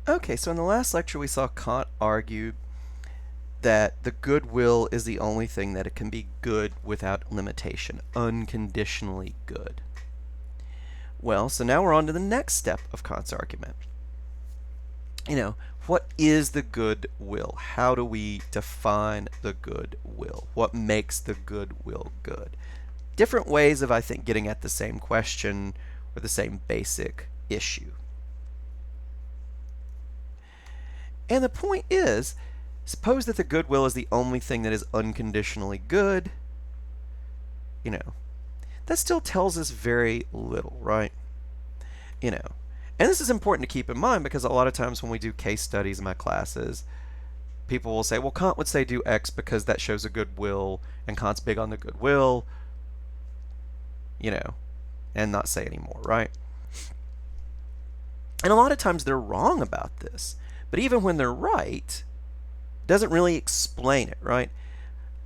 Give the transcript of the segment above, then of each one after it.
Okay, so in the last lecture we saw Kant argue that the goodwill is the only thing that it can be good without limitation, unconditionally good. Well, so now we're on to the next step of Kant's argument. What is the goodwill? How do we define the goodwill? What makes the goodwill good? Different ways of, I think, getting at the same question or the same basic issue. And the point is, suppose that the goodwill is the only thing that is unconditionally good. That still tells us very little, right? And this is important to keep in mind because a lot of times when we do case studies in my classes, people will say, well, Kant would say do X because that shows a goodwill, and Kant's big on the goodwill, and not say any more, right? And a lot of times they're wrong about this. But even when they're right, it doesn't really explain it, right?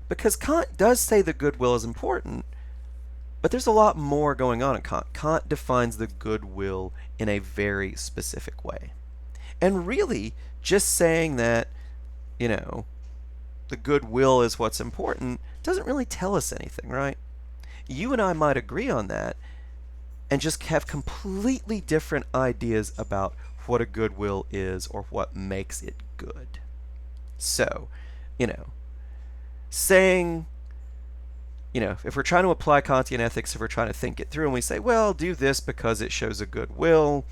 Because Kant does say the goodwill is important, but there's a lot more going on in Kant. Kant defines the goodwill in a very specific way. And really, just saying that, the goodwill is what's important doesn't really tell us anything, right? You and I might agree on that and just have completely different ideas about what a goodwill is or what makes it good. So, saying, if we're trying to apply Kantian ethics, if we're trying to think it through and we say, well, do this because it shows a goodwill,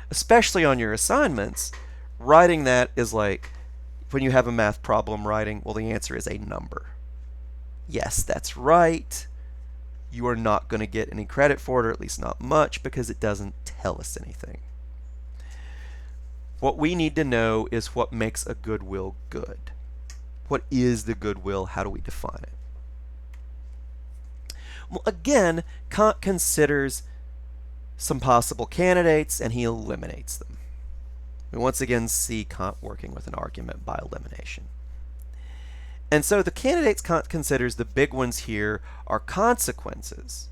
especially on your assignments, writing that is like when you have a math problem writing, well, the answer is a number. Yes, that's right. You are not going to get any credit for it, or at least not much, because it doesn't tell us anything. What we need to know is what makes a goodwill good. What is the goodwill? How do we define it? Well, again, Kant considers some possible candidates and he eliminates them. We once again see Kant working with an argument by elimination. And so the candidates Kant considers, the big ones here, are consequences.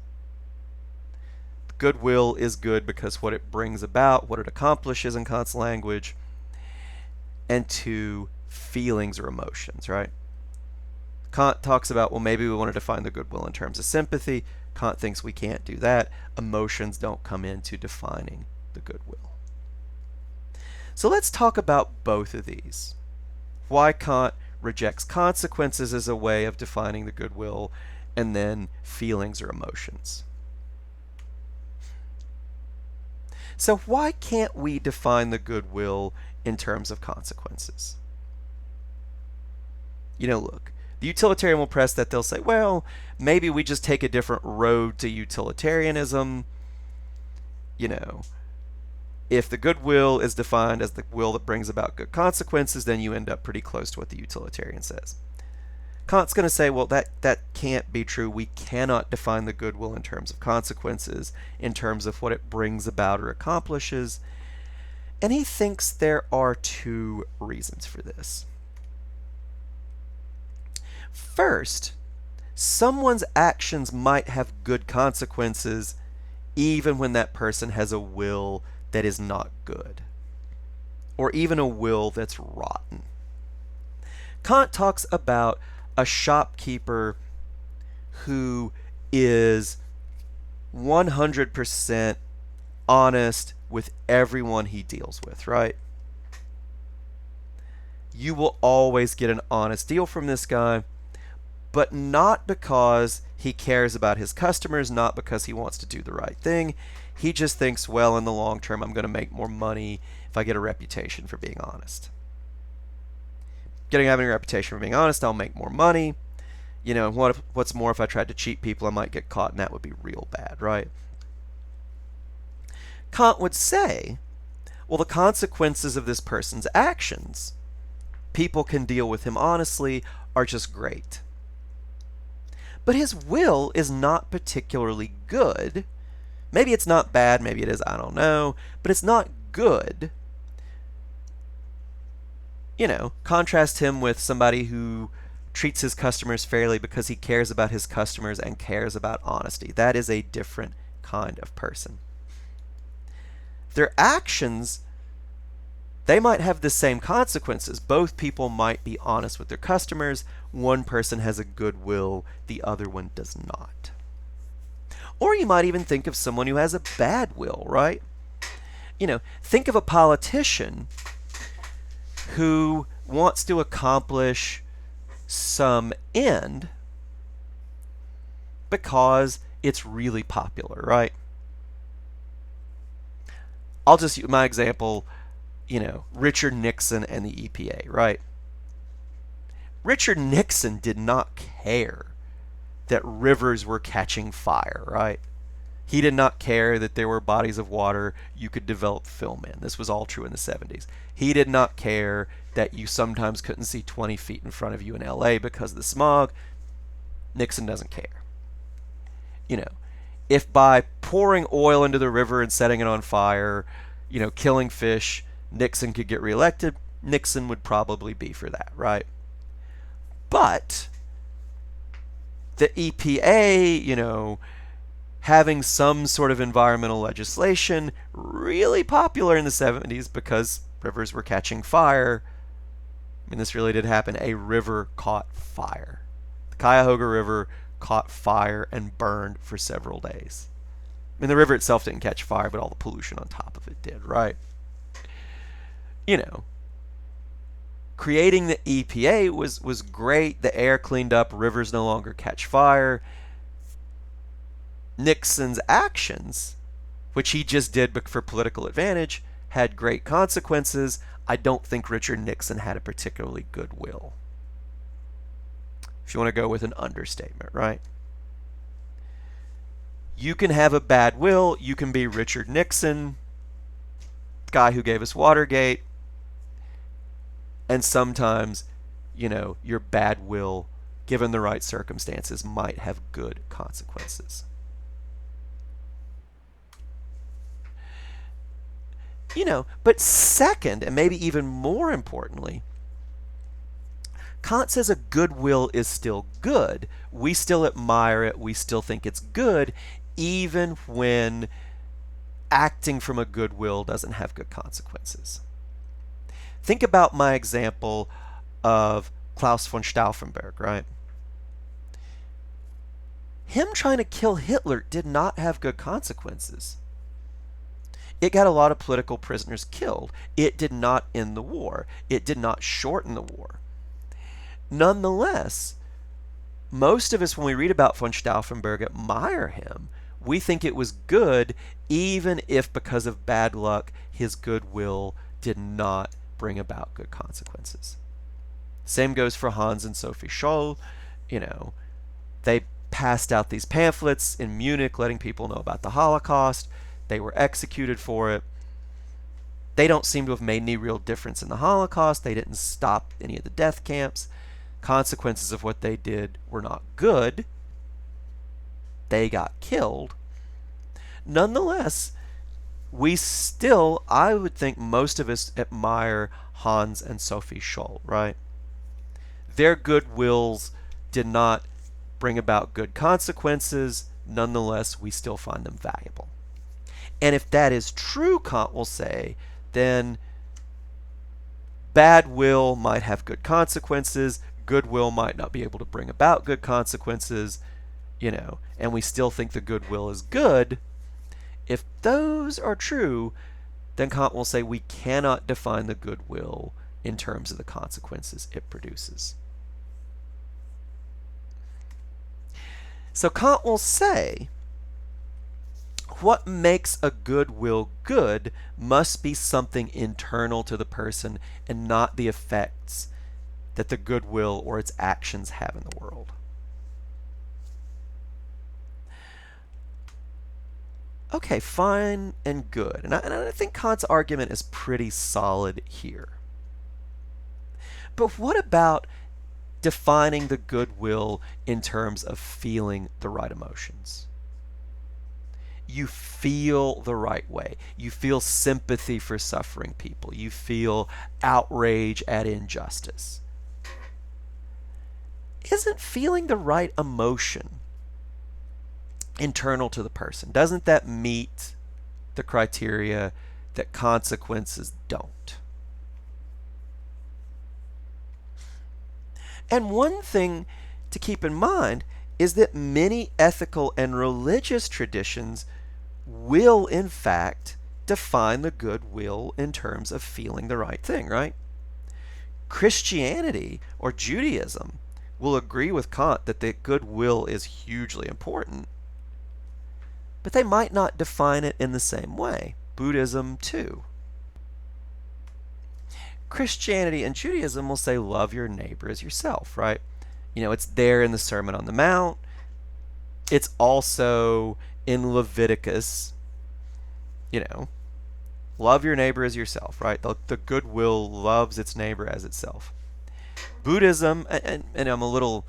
Goodwill is good because what it brings about, what it accomplishes in Kant's language, and two, feelings or emotions, right? Kant talks about, well, maybe we want to define the goodwill in terms of sympathy. Kant thinks we can't do that. Emotions don't come into defining the goodwill. So let's talk about both of these. Why Kant rejects consequences as a way of defining the goodwill, and then feelings or emotions. So why can't we define the goodwill in terms of consequences? Look, the utilitarian will press that. They'll say, well, maybe we just take a different road to utilitarianism. If the goodwill is defined as the will that brings about good consequences, then you end up pretty close to what the utilitarian says. Kant's going to say, well, that can't be true. We cannot define the goodwill in terms of consequences, in terms of what it brings about or accomplishes. And he thinks there are two reasons for this. First, someone's actions might have good consequences even when that person has a will that is not good, or even a will that's rotten. Kant talks about a shopkeeper who is 100% honest with everyone he deals with, right? You will always get an honest deal from this guy, but not because he cares about his customers, not because he wants to do the right thing. He just thinks, well, in the long term, I'm going to make more money if I get a reputation for being honest. Having a reputation for being honest, I'll make more money. What's more, if I tried to cheat people, I might get caught, and that would be real bad, right? Kant would say, well, the consequences of this person's actions, people can deal with him honestly, are just great. But his will is not particularly good. Maybe it's not bad, maybe it is, I don't know, but it's not good. Contrast him with somebody who treats his customers fairly because he cares about his customers and cares about honesty. That is a different kind of person. Their actions they might have the same consequences. Both people might be honest with their customers. One person has a good will, the other one does not. Or you might even think of someone who has a bad will, right? Think of a politician who wants to accomplish some end because it's really popular, right? I'll just use my example, Richard Nixon and the EPA, right? Richard Nixon did not care that rivers were catching fire, right? He did not care that there were bodies of water you could develop film in. This was all true in the 70s. He did not care that you sometimes couldn't see 20 feet in front of you in LA because of the smog. Nixon doesn't care. If by pouring oil into the river and setting it on fire, killing fish, Nixon could get reelected, Nixon would probably be for that, right? But the EPA, having some sort of environmental legislation, really popular in the 70s because rivers were catching fire. This really did happen. A river caught fire. The Cuyahoga River caught fire and burned for several days. The river itself didn't catch fire, but all the pollution on top of it did, right? Creating the EPA was great. The air cleaned up. Rivers no longer catch fire. Nixon's actions, which he just did for political advantage, had great consequences. I don't think Richard Nixon had a particularly good will. If you want to go with an understatement, right? You can have a bad will. You can be Richard Nixon, the guy who gave us Watergate. And sometimes, your bad will, given the right circumstances, might have good consequences. But second, and maybe even more importantly, Kant says a good will is still good. We still admire it. We still think it's good, even when acting from a good will doesn't have good consequences. Think about my example of Klaus von Stauffenberg, right? Him trying to kill Hitler did not have good consequences. It got a lot of political prisoners killed. It did not end the war. It did not shorten the war. Nonetheless, most of us, when we read about von Stauffenberg, admire him. We think it was good, even if because of bad luck, his goodwill did not bring about good consequences. Same goes for Hans and Sophie Scholl. They passed out these pamphlets in Munich letting people know about the Holocaust. They were executed for it. They don't seem to have made any real difference in the Holocaust. They didn't stop any of the death camps. Consequences of what they did were not good. They got killed. Nonetheless, we still, I would think most of us admire Hans and Sophie Scholl, right? Their good wills did not bring about good consequences. Nonetheless, we still find them valuable. And if that is true, Kant will say, then bad will might have good consequences, good will might not be able to bring about good consequences, and we still think the good will is good. If those are true, then Kant will say we cannot define the good will in terms of the consequences it produces. So Kant will say what makes a good will good must be something internal to the person and not the effects that the good will or its actions have in the world. Okay, fine and good. And I think Kant's argument is pretty solid here. But what about defining the good will in terms of feeling the right emotions? You feel the right way. You feel sympathy for suffering people. You feel outrage at injustice. Isn't feeling the right emotion internal to the person? Doesn't that meet the criteria that consequences don't? And one thing to keep in mind is that many ethical and religious traditions will, in fact, define the good will in terms of feeling the right thing, right? Christianity or Judaism will agree with Kant that the good will is hugely important, but they might not define it in the same way. Buddhism, too. Christianity and Judaism will say, love your neighbor as yourself, right? It's there in the Sermon on the Mount. It's also in Leviticus. Love your neighbor as yourself, right? The goodwill loves its neighbor as itself. Buddhism, and I'm a little,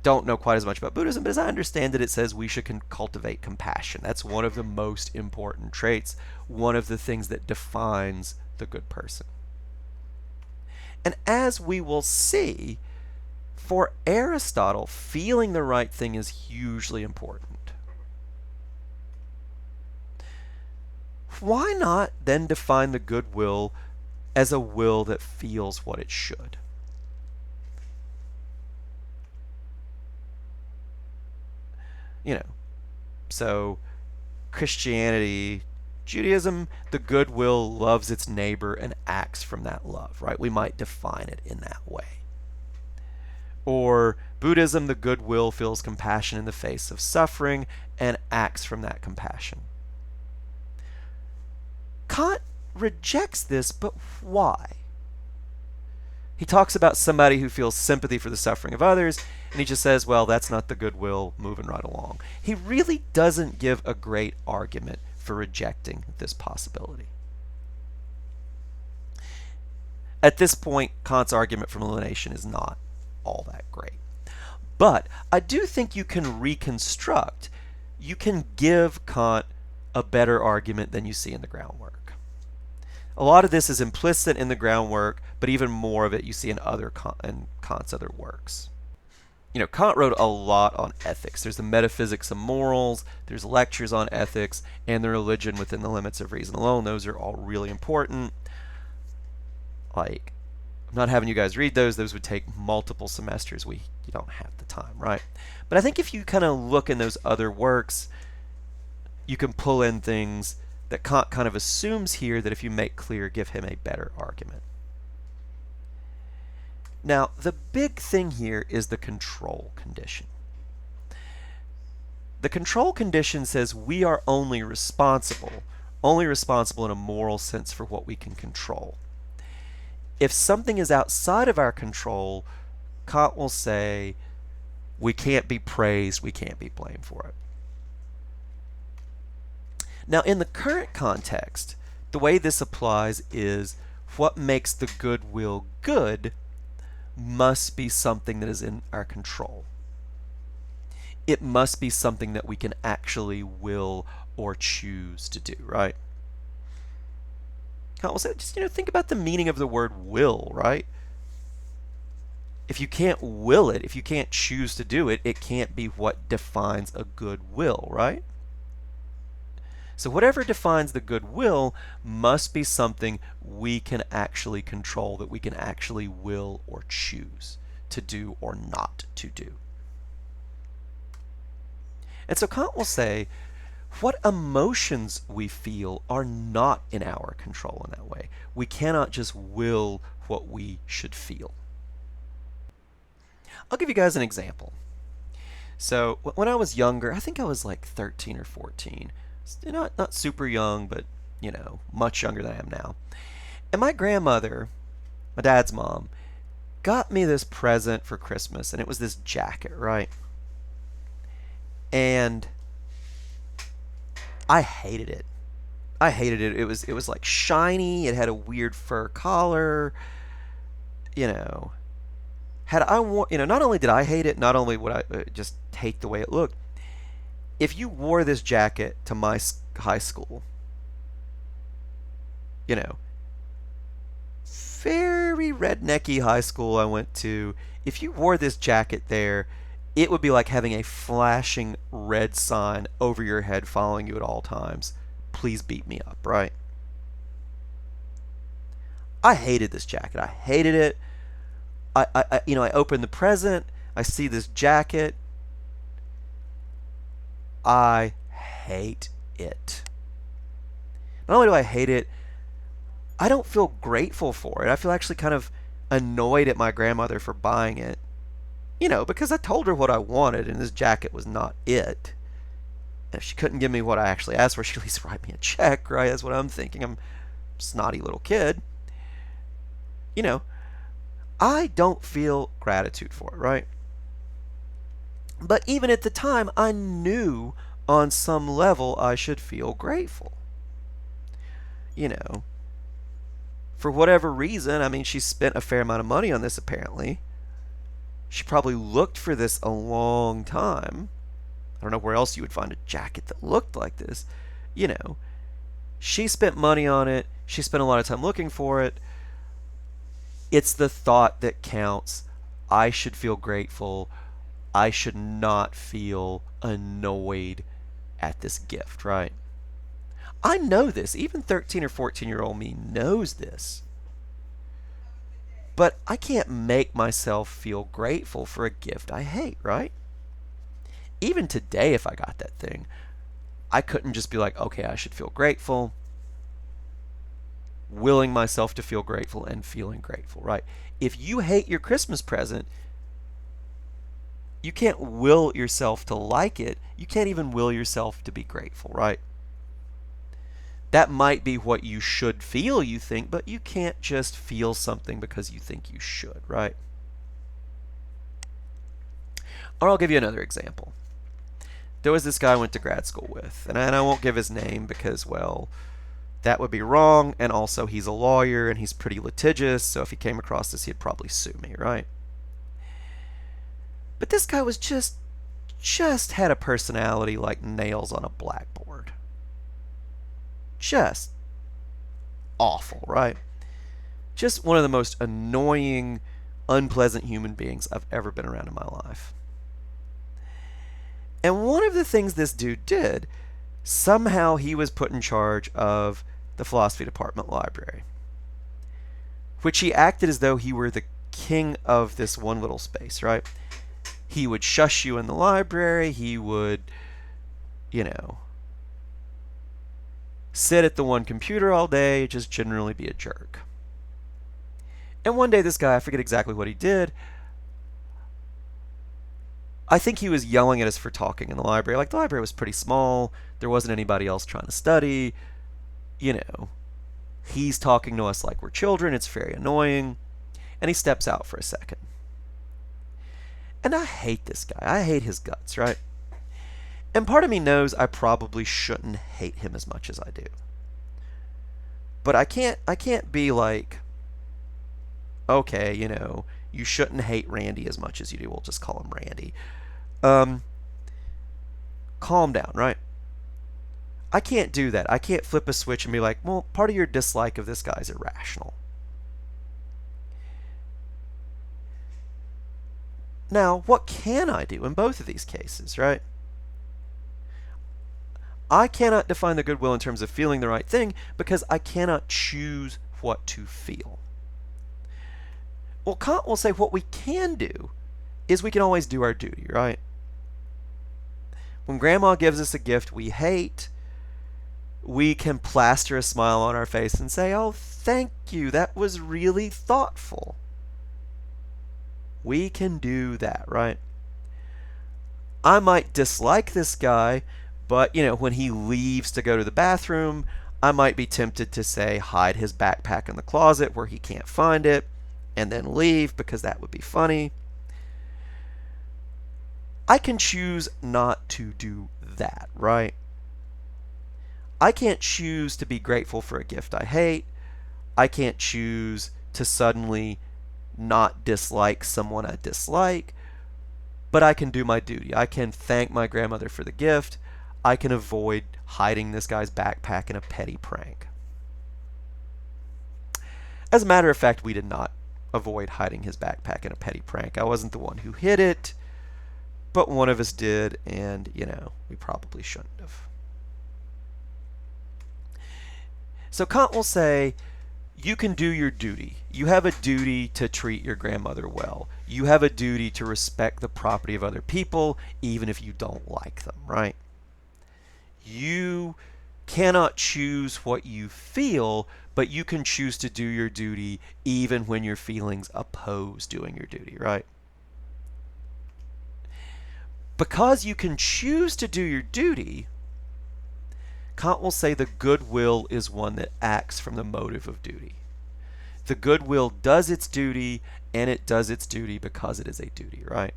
don't know quite as much about Buddhism, but as I understand it, it says we should cultivate compassion. That's one of the most important traits, one of the things that defines the good person. And as we will see, for Aristotle, feeling the right thing is hugely important. Why not then define the good will as a will that feels what it should? So Christianity, Judaism, the good will loves its neighbor and acts from that love, right? We might define it in that way. Or Buddhism, the good will feels compassion in the face of suffering and acts from that compassion. Kant rejects this, but why? He talks about somebody who feels sympathy for the suffering of others, and he just says, well, that's not the goodwill, moving right along. He really doesn't give a great argument for rejecting this possibility. At this point, Kant's argument from elimination is not all that great. But I do think you can reconstruct, you can give Kant a better argument than you see in the groundwork. A lot of this is implicit in the groundwork, but even more of it you see in Kant's other works. Kant wrote a lot on ethics. There's the Metaphysics of Morals, there's lectures on ethics, and the Religion Within the Limits of Reason Alone. Those are all really important. I'm not having you guys read those. Those would take multiple semesters. You don't have the time, right? But I think if you kind of look in those other works, you can pull in things that Kant kind of assumes here that if you make clear, give him a better argument. Now, the big thing here is the control condition. The control condition says we are only responsible in a moral sense for what we can control. If something is outside of our control, Kant will say we can't be praised, we can't be blamed for it. Now, in the current context, the way this applies is what makes the goodwill good must be something that is in our control. It must be something that we can actually will or choose to do, right? Kant will say, just think about the meaning of the word will, right? If you can't will it, if you can't choose to do it, it can't be what defines a good will, right? So whatever defines the good will must be something we can actually control, that we can actually will or choose to do or not to do. And so Kant will say, what emotions we feel are not in our control in that way. We cannot just will what we should feel. I'll give you guys an example. So when I was younger, I think I was like 13 or 14. Not super young, but much younger than I am now. And my grandmother, my dad's mom, got me this present for Christmas, and it was this jacket, right? And I hated it. It was like shiny. It had a weird fur collar. Not only did I hate it, not only would I just hate the way it looked. If you wore this jacket to my high school, very rednecky high school I went to, if you wore this jacket there, it would be like having a flashing red sign over your head following you at all times. Please beat me up, right? I hated this jacket. I hated it. I open the present, I see this jacket, I hate it. Not only do I hate it, I don't feel grateful for it. I feel actually kind of annoyed at my grandmother for buying it. Because I told her what I wanted, and this jacket was not it. And if she couldn't give me what I actually asked for, she'd at least write me a check, right? That's what I'm thinking. I'm a snotty little kid. You know, I don't feel gratitude for it, right? But even at the time, I knew on some level I should feel grateful. You know, for whatever reason, I mean, she spent a fair amount of money on this apparently. She probably looked for this a long time. I don't know where else you would find a jacket that looked like this. She spent money on it. She spent a lot of time looking for it. It's the thought that counts. I should feel grateful. I should not feel annoyed at this gift, right? I know this. Even 13 or 14-year-old me knows this. But I can't make myself feel grateful for a gift I hate, right? Even today, if I got that thing, I couldn't just be like, okay, I should feel grateful. Willing myself to feel grateful and feeling grateful, right? If you hate your Christmas present, you can't will yourself to like it. You can't even will yourself to be grateful, right? That might be what you should feel, you think, but you can't just feel something because you think you should, right? Or I'll give you another example. There was this guy I went to grad school with, and I won't give his name because, well, that would be wrong, and also he's a lawyer and he's pretty litigious, so if he came across this, he'd probably sue me, right? But this guy was just had a personality like nails on a blackboard. Just awful, right? Just one of the most annoying, unpleasant human beings I've ever been around in my life. And one of the things this dude did, somehow he was put in charge of the philosophy department library, which he acted as though he were the king of this one little space, right? He would shush you in the library. He would, sit at the one computer all day, just generally be a jerk. And one day this guy, I forget exactly what he did, I think he was yelling at us for talking in the library. Like, the library was pretty small. There wasn't anybody else trying to study. He's talking to us like we're children. It's very annoying. And he steps out for a second. And I hate this guy. I hate his guts, right? And part of me knows I probably shouldn't hate him as much as I do. But I can't be like, okay, you shouldn't hate Randy as much as you do. We'll just call him Randy. Calm down, right? I can't do that. I can't flip a switch and be like, well, part of your dislike of this guy is irrational. Now, what can I do in both of these cases, right? I cannot define the goodwill in terms of feeling the right thing because I cannot choose what to feel. Well, Kant will say what we can do is we can always do our duty, right? When Grandma gives us a gift we hate, we can plaster a smile on our face and say, oh, thank you, that was really thoughtful. We can do that, right? I might dislike this guy, but, when he leaves to go to the bathroom, I might be tempted to say, hide his backpack in the closet where he can't find it, and then leave because that would be funny. I can choose not to do that, right? I can't choose to be grateful for a gift I hate. I can't choose to suddenly not dislike someone I dislike, but I can do my duty. I can thank my grandmother for the gift. I can avoid hiding this guy's backpack in a petty prank. As a matter of fact, we did not avoid hiding his backpack in a petty prank. I wasn't the one who hid it, but one of us did, and, we probably shouldn't have. So Kant will say, You can do your duty. You have a duty to treat your grandmother well. You have a duty to respect the property of other people, even if you don't like them, right? You cannot choose what you feel, but you can choose to do your duty even when your feelings oppose doing your duty, right? Because you can choose to do your duty, Kant will say the goodwill is one that acts from the motive of duty. The goodwill does its duty, and it does its duty because it is a duty, right?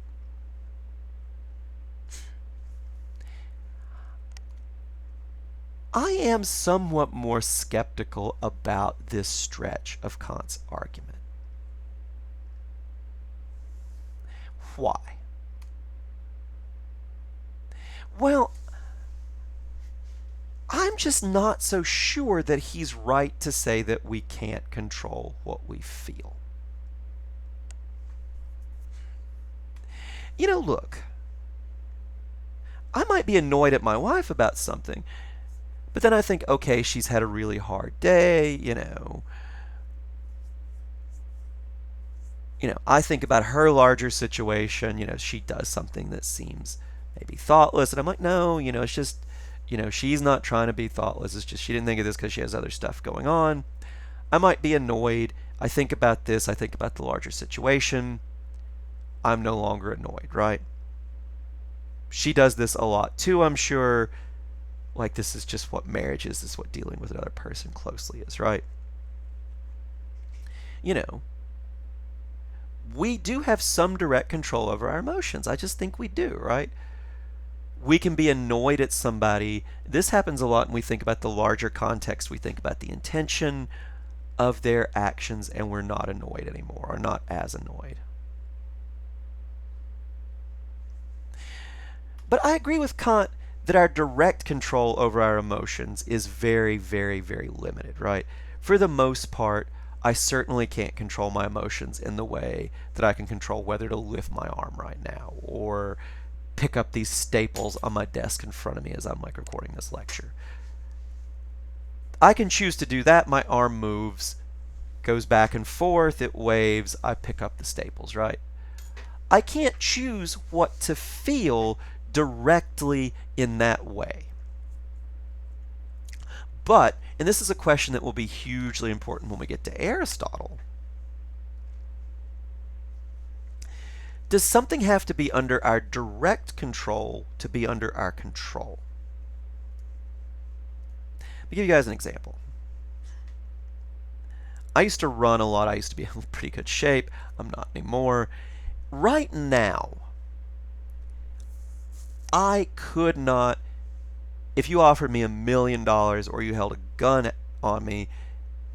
I am somewhat more skeptical about this stretch of Kant's argument. Why? Well, I'm just not so sure that he's right to say that we can't control what we feel. You know, look, I might be annoyed at my wife about something, but then I think, okay, she's had a really hard day, I think about her larger situation, she does something that seems maybe thoughtless, and I'm like, no, it's just, she's not trying to be thoughtless. It's just she didn't think of this because she has other stuff going on. I might be annoyed. I think about this. I think about the larger situation. I'm no longer annoyed, right? She does this a lot too, I'm sure. Like, this is just what marriage is. This is what dealing with another person closely is, right? We do have some direct control over our emotions. I just think we do, right? We can be annoyed at somebody. This happens a lot when we think about the larger context. We think about the intention of their actions, and we're not annoyed anymore, or not as annoyed. But I agree with Kant that our direct control over our emotions is very, very, very limited, right? For the most part, I certainly can't control my emotions in the way that I can control whether to lift my arm right now or pick up these staples on my desk in front of me as I'm recording this lecture. I can choose to do that. My arm moves, goes back and forth, it waves, I pick up the staples, right? I can't choose what to feel directly in that way. But, and this is a question that will be hugely important when we get to Aristotle, does something have to be under our direct control to be under our control? Let me give you guys an example. I used to run a lot. I used to be in pretty good shape. I'm not anymore. Right now, I could not, if you offered me $1 million or you held a gun on me,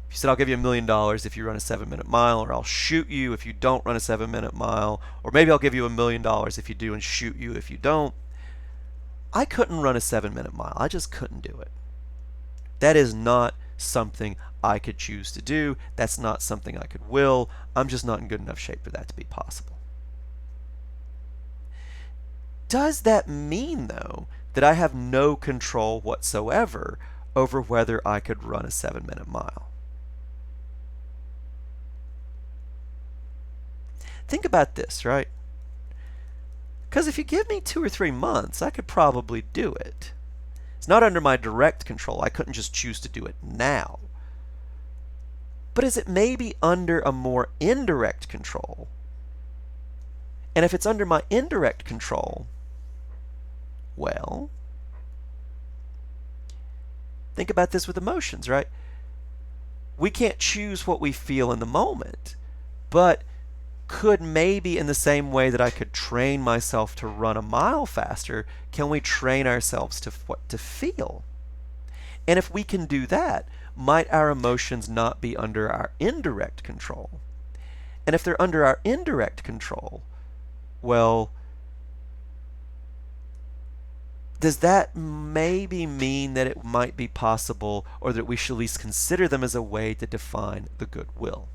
if you said, I'll give you $1 million if you run a 7-minute mile, or I'll shoot you if you don't run a 7-minute mile, or maybe I'll give you $1 million if you do and shoot you if you don't, I couldn't run a 7-minute mile. I just couldn't do it. That is not something I could choose to do. That's not something I could will. I'm just not in good enough shape for that to be possible. Does that mean, though, that I have no control whatsoever over whether I could run a 7-minute mile? Think about this, right? Because if you give me 2 or 3 months, I could probably do it. It's not under my direct control. I couldn't just choose to do it now. But is it maybe under a more indirect control? And if it's under my indirect control, well, think about this with emotions, right? We can't choose what we feel in the moment, but could maybe in the same way that I could train myself to run a mile faster, can we train ourselves to what to feel? And if we can do that, might our emotions not be under our indirect control? And if they're under our indirect control, well, does that maybe mean that it might be possible, or that we should at least consider them as a way to define the goodwill?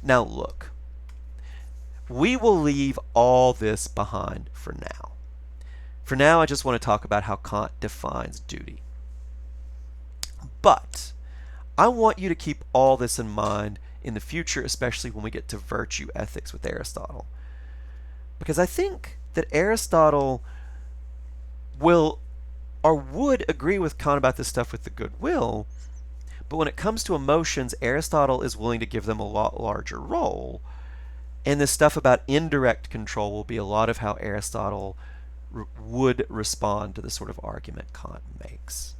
Now look, we will leave all this behind for now. For now, I just want to talk about how Kant defines duty. But I want you to keep all this in mind in the future, especially when we get to virtue ethics with Aristotle. Because I think that Aristotle will or would agree with Kant about this stuff with the goodwill, but when it comes to emotions, Aristotle is willing to give them a lot larger role. And this stuff about indirect control will be a lot of how Aristotle would respond to the sort of argument Kant makes.